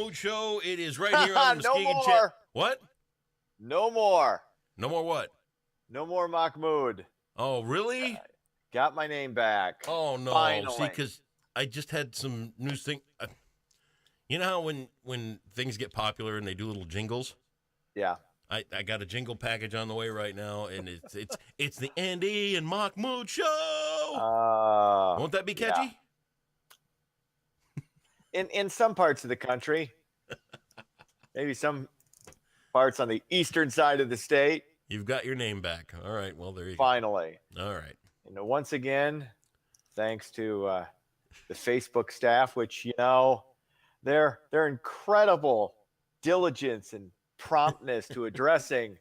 Mahmoud Show. It is right here on the No Muskegon more. Chat. What? No more. No more what? No more Mahmoud. Oh, really? Got my name back. Oh, no. Finally. See, because I just had some news thing. You know how when things get popular and they do little jingles? Yeah. I got a jingle package on the way right now, and it's the Andy and Mahmoud Show. Won't that be catchy? Yeah. In some parts of the country, maybe some parts on the eastern side of the state. You've got your name back. All right. Well, there you Finally. go. All right. Once again, thanks to the Facebook staff, which their incredible diligence and promptness to addressing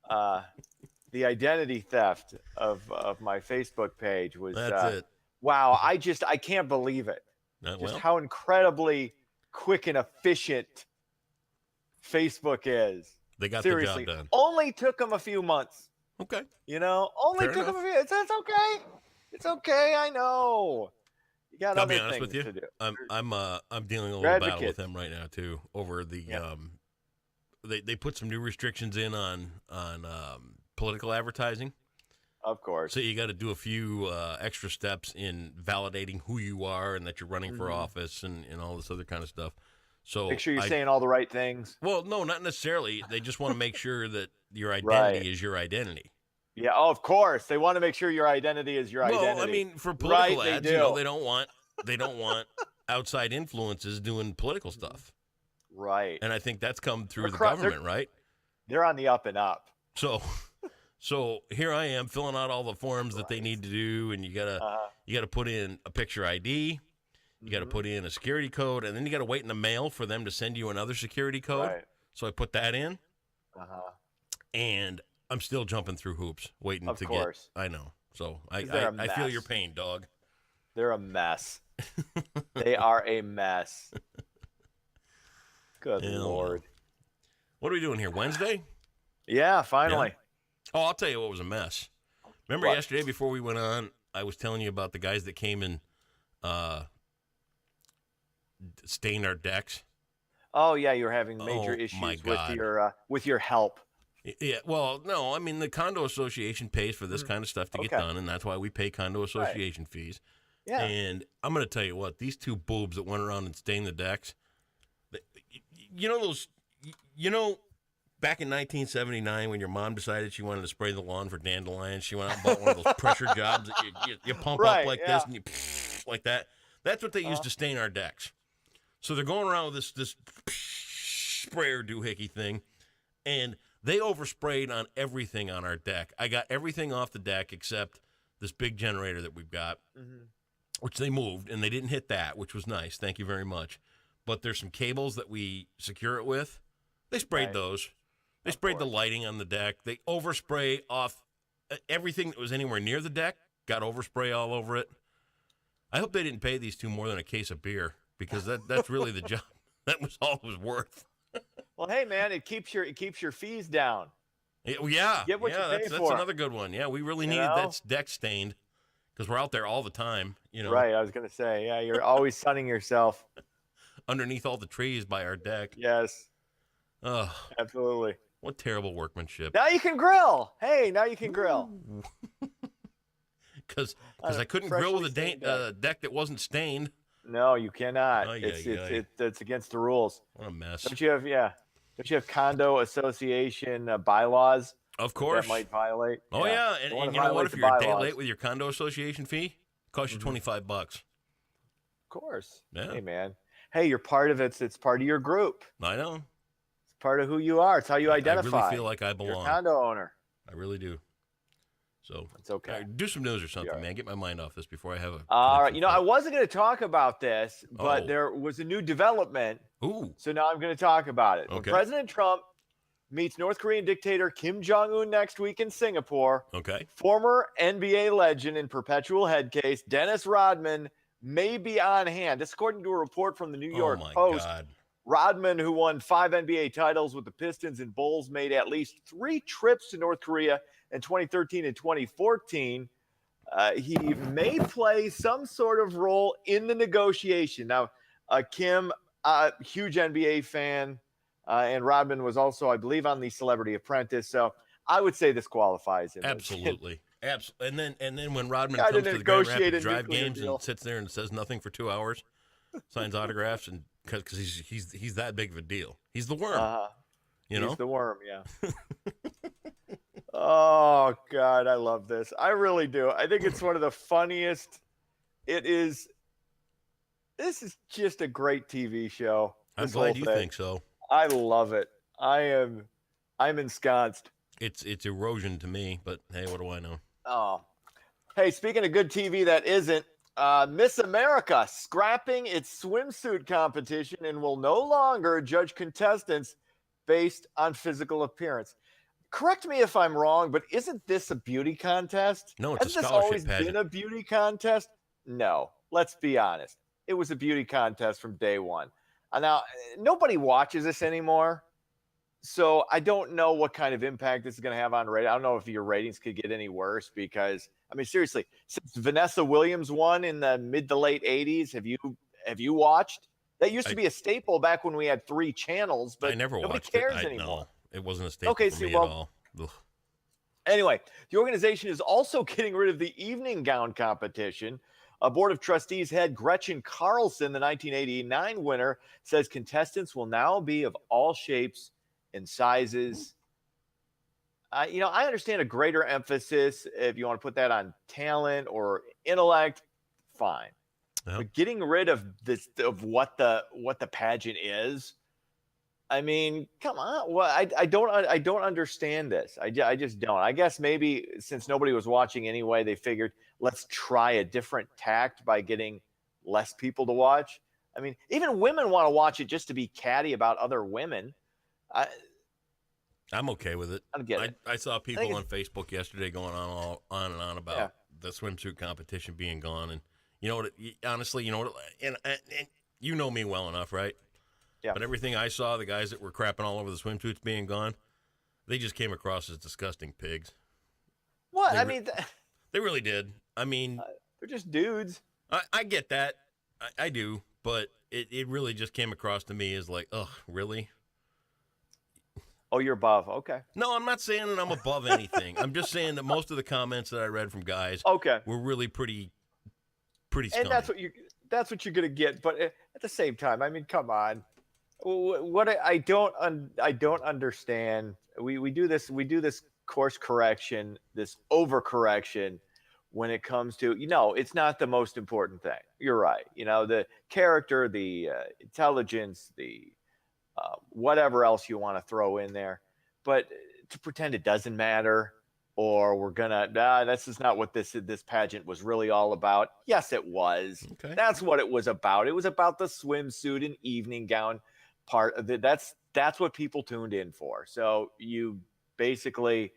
the identity theft of my Facebook page was That's it. Wow. I can't believe it. Just how incredibly quick and efficient Facebook is. They got Seriously, the job done. only took them a few months. Okay. Only Fair took enough. them a few. It's okay. It's okay. I know. You got I'll be other honest things with you. to do. I'm dealing a You're little battle advocates. with them right now too over the they put some new restrictions in on political advertising. Of course. So you got to do a few extra steps in validating who you are and that you're running for office and all this other kind of stuff. So Make sure you're saying all the right things. Well, no, not necessarily. They just want to make sure that your identity is your identity. Yeah, of course. They want to make sure your identity is your identity. Well, I mean, for political Right, ads, they do. they don't want outside influences doing political stuff. Right. And I think that's come through the They're- government, right? They're on the up and up. So here I am filling out all the forms that they need to do, and you gotta put in a picture ID, you gotta put in a security code, and then you gotta wait in the mail for them to send you another security code. Right. So I put that in, Uh-huh. and I'm still jumping through hoops, waiting Of to course. get. I know. So 'Cause they're a I feel mess. your pain, dog. They're a mess. They are a mess. Good Hell no. Lord. What are we doing here? Wednesday? Yeah, finally. Oh, I'll tell you what was a mess. Remember What? yesterday before we went on, I was telling you about the guys that came and stained our decks. Oh yeah, you're having major Oh, my issues God. with your help. Yeah, well, no, I mean, the condo association pays for this kind of stuff to get Okay. done, and that's why we pay condo association fees. Yeah. And I'm going to tell you what, these two boobs that went around and stained the decks, back in 1979 when your mom decided she wanted to spray the lawn for dandelions, she went out and bought one of those pressure jobs that you pump up Right, like yeah. this and you like that. That's what they used to stain our decks. So they're going around with this sprayer doohickey thing, and they oversprayed on everything on our deck. I got everything off the deck except this big generator that we've got, which they moved, and they didn't hit that, which was nice. Thank you very much. But there's some cables that we secure it with. They sprayed Right. those. They sprayed the lighting on the deck. They overspray off everything that was anywhere near the deck, got overspray all over it. I hope they didn't pay these two more than a case of beer because that's really the job. That was all it was worth. Well, hey man, it keeps your fees down. Yeah. Get what you pay that's for. another good one. Yeah, we really You needed know? that deck stained because we're out there all the time, Right, I was gonna say, yeah, you're always sunning yourself. underneath all the trees by our deck. Yes, Oh, absolutely. what terrible workmanship. Now you can grill. Hey, now you can grill. Because On a I couldn't grill with a freshly stained deck that wasn't stained. No, you cannot. Ay, It's ay, ay. it's against the rules. What a mess. Don't you have condo association bylaws Of course. that might violate? Oh, yeah. Don't And wanna you know what? violate If the you're a day bylaws. late with your condo association fee, it costs you $25. Of course. Yeah. Hey man. Hey, you're part of it. It's part of your group. I know. It's part of who you are. It's how you identify. I really feel like I You're a belong. condo owner. I really do. So It's okay. all right, do some news or something, Yeah. man. Get my mind off this before I have a. All right. connection I fail. wasn't going to talk about this, but Oh. there was a new development. Ooh. So now I'm going to talk about it. When Okay. President Trump meets North Korean dictator Kim Jong-un next week in Singapore, Okay. former NBA legend and perpetual head case Dennis Rodman may be on hand. This according to a report from the New York oh my Post. God. Rodman, who won 5 NBA titles with the Pistons and Bulls, made at least 3 trips to North Korea in 2013 and 2014. He may play some sort of role in the negotiation. Now, Kim Huge NBA fan. And Rodman was also, I believe, on the Celebrity Apprentice. So I would say this qualifies him. Absolutely. And then when Rodman Guy comes to to the Grand negotiate Rapids a Drive nuclear games deal. and sits there and says nothing for 2 hours, signs autographs, and because he's that big of a deal. He's the worm. You know? He's the worm, yeah. Oh, God, I love this. I really do. I think it's one of the funniest. This is just a great TV show. I'm this glad whole you thing. think so. I love it. I'm ensconced. It's erosion to me, but hey, what do I know? Oh. Hey, speaking of good TV that isn't, Miss America scrapping its swimsuit competition and will no longer judge contestants based on physical appearance. Correct me if I'm wrong, but isn't this a beauty contest? No, it's a Hasn't this scholarship always pageant. been a beauty contest? No, let's be honest. It was a beauty contest from day one. Now, nobody watches this anymore. So I don't know what kind of impact this is going to have on rating. I don't know if your ratings could get any worse because, I mean, seriously, since Vanessa Williams won in the mid to late 80s, have you watched? That used to be a staple back when we had 3 channels, but I never nobody watched cares it. anymore. No, it wasn't a staple Okay, for see, me well, at all. Ugh. Anyway, the organization is also getting rid of the evening gown competition. A board of trustees head Gretchen Carlson, the 1989 winner, says contestants will now be of all shapes and sizes. I understand a greater emphasis if you want to put that on talent or intellect, fine. Yep. But getting rid of this, of what the pageant is, I mean, come on. Well, I don't understand this. I just don't. I guess maybe since nobody was watching anyway, they figured let's try a different tact by getting less people to watch. I mean, even women want to watch it just to be catty about other women. I'm okay with it. I don't get it. I saw people on Facebook yesterday going on and on about the swimsuit competition being gone, and you know what? Honestly, you know what? And you know me well enough, right? Yeah. But everything I saw, the guys that were crapping all over the swimsuits being gone, they just came across as disgusting pigs. What? They really did. I mean, they're just dudes. I get that. I do. But it really just came across to me as like, ugh, really? Oh, you're above. Okay. No, I'm not saying that I'm above anything. I'm just saying that most of the comments that I read from guys were really pretty scummy. And that's what you're going to get. But at the same time, I mean, come on. What I don't understand. We do this course correction, this overcorrection when it comes to, it's not the most important thing. You're right. The character, the intelligence, the whatever else you want to throw in there, but to pretend it doesn't matter, or we're gonna this is not what this pageant was really all about. Yes, it was. Okay. That's what it was about. It was about the swimsuit and evening gown part of it. That's what people tuned in for. So you basically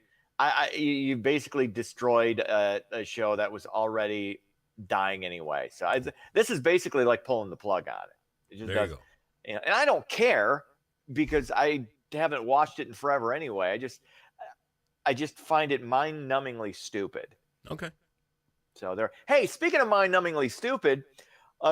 you basically destroyed a show that was already dying anyway. So this is basically like pulling the plug on it. It just there you go. And I don't care because I haven't watched it in forever anyway. I just find it mind-numbingly stupid. Okay. So there. Hey, speaking of mind-numbingly stupid,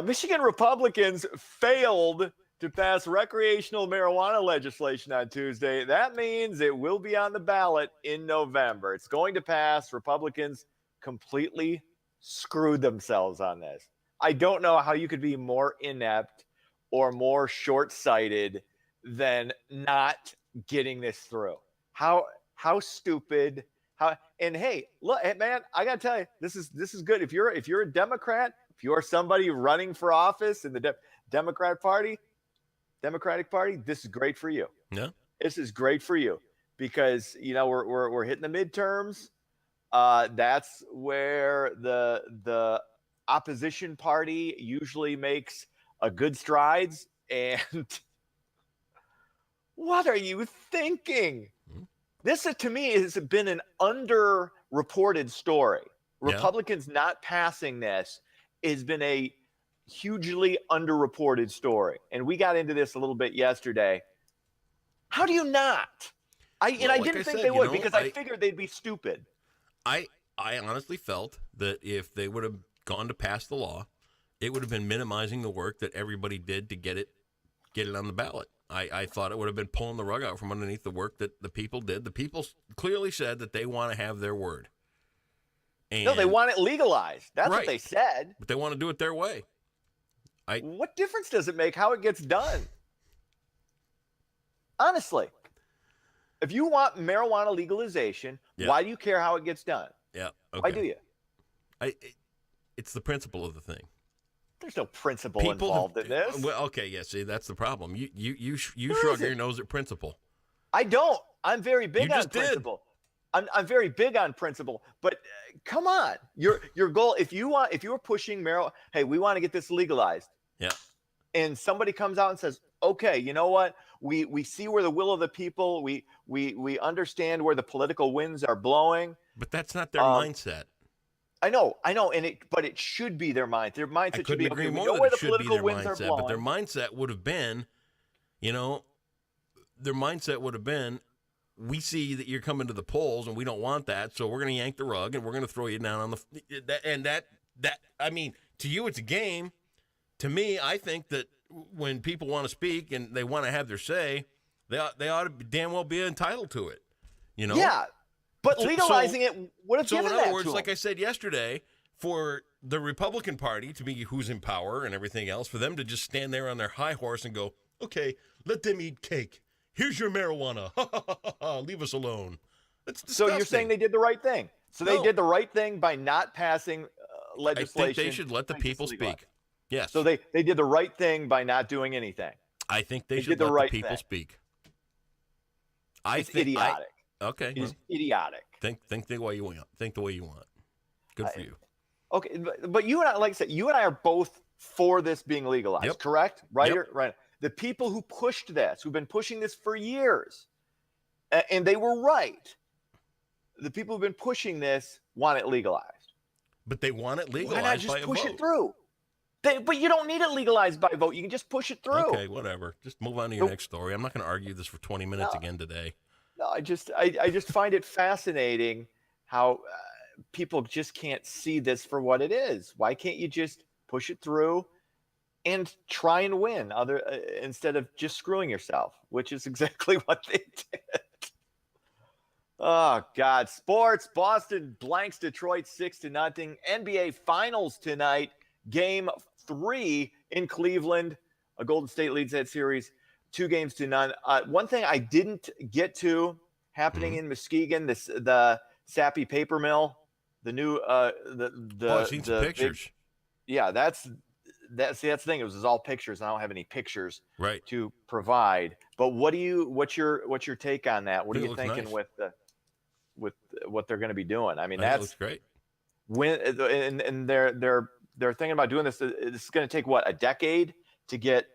Michigan Republicans failed to pass recreational marijuana legislation on Tuesday. That means it will be on the ballot in November. It's going to pass. Republicans completely screwed themselves on this. I don't know how you could be more inept or more short-sighted than not getting this through. How stupid. And hey, look, man, I gotta tell you, this is good. If you're a Democrat, if you're somebody running for office in the Democratic Party, this is great for you. Yeah. This is great for you because we're hitting the midterms. That's where the opposition party usually makes a good strides. And what are you thinking? This, to me, has been an underreported story. Yeah. Republicans not passing this has been a hugely underreported story. And we got into this a little bit yesterday. How do you not? I didn't think they would because I figured they'd be stupid. I honestly felt that if they would have gone to pass the law, it would have been minimizing the work that everybody did to get it get it on the ballot. I thought it would have been pulling the rug out from underneath the work that the people did. The people clearly said that they want to have their word. And, No, they want it legalized. That's Right. what they said. but they want to do it their way. What difference does it make how it gets done? Honestly, if you want marijuana legalization, Yeah. why do you care how it gets done? Yeah. Okay. Why do you? It's the principle of the thing. There's no principle involved in this. Well, okay, yeah. See, that's the problem. You Where shrug is it? your nose at principle. I don't. I'm very big You on just did. principle. I'm very big on principle. But come on, your goal. If you were pushing marijuana, hey, we want to get this legalized. Yeah. And somebody comes out and says, okay, you know what? We see where the will of the people. We understand where the political winds are blowing. But that's not their mindset. I know, but it should be their mind. Their mindset I should couldn't be, agree okay, we more know that where it the should be political their winds are mindset. blowing. But their mindset would have been, we see that you're coming to the polls and we don't want that, so we're going to yank the rug and we're going to throw you down on that. I mean, to you it's a game. To me, I think that when people want to speak and they want to have their say, they ought to damn well be entitled to it. Yeah, but legalizing it would have So given in that other words, to like them. I said yesterday, for the Republican Party to be who's in power and everything else, for them to just stand there on their high horse and go, okay, let them eat cake. Here's your marijuana. Leave us alone. That's disgusting. So you're saying they did the right thing. So they No. did the right thing by not passing I legislation. think they should let the to make this people legalized. speak. Yes. So they did the right thing by not doing anything. I think they they should did the let right the people thing. speak. It's idiotic. Okay. It's Well, idiotic. think the way you want. Think the way you want. Good for you. Okay, but you and I, like I said, you and I are both for this being legalized, Yep. correct? Right? Yep. Right. The people who pushed this, who've been pushing this for years, and they were right. The people who've been pushing this want it legalized. But they want it Why legalized not just by a push vote. it through? But you don't need it legalized by vote. You can just push it through. Okay, whatever. Just move on to your Nope. next story. I'm not going to argue this for 20 minutes No. again today. No, I just find it fascinating how people just can't see this for what it is. Why can't you just push it through and try and win instead of just screwing yourself, which is exactly what they did. Oh God, sports. Boston blanks Detroit 6-0. NBA Finals tonight, Game 3 in Cleveland. Golden State leads that series 2-0. One thing I didn't get to happening in Muskegon, the Sappy Paper Mill, the new I've seen some pictures. that's the thing. It was all pictures. I don't have any pictures Right. to provide. But what's your take on that? What are It you looks thinking nice. with what they're going to be doing? I mean, That that's looks great. when and they're thinking about doing this. It's going to take what, a decade to get,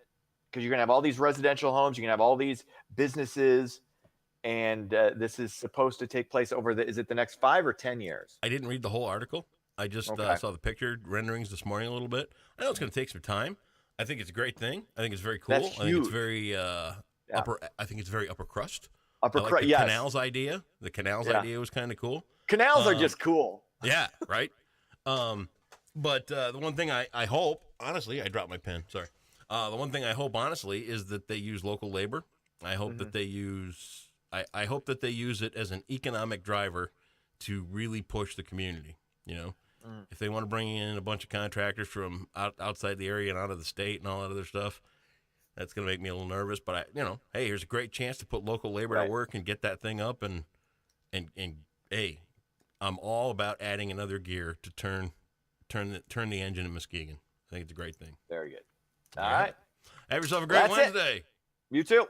because you're going to have all these residential homes, you're going to have all these businesses, and this is supposed to take place over is it the next 5 or 10 years? I didn't read the whole article. I just Okay. saw the picture renderings this morning a little bit. I know it's going to take some time. I think it's a great thing. I think it's very cool. That's I think it's huge. very upper. I think it's very upper crust. Upper I like crust, the yes. canals idea. The canals Yeah. idea was kind of cool. Canals are Um, just cool. Yeah, right. But the one thing I hope, honestly, I dropped my pen. Sorry. The one thing I hope, honestly, is that they use local labor. I hope that they use. I hope that they use it as an economic driver to really push the community. If they want to bring in a bunch of contractors from outside the area and out of the state and all that other stuff, that's going to make me a little nervous. But hey, here's a great chance to put local labor Right. to work and get that thing up. And hey, I'm all about adding another gear to turn the engine in Muskegon. I think it's a great thing. Very good. All All right. right. Have yourself a great That's it. Wednesday. You too.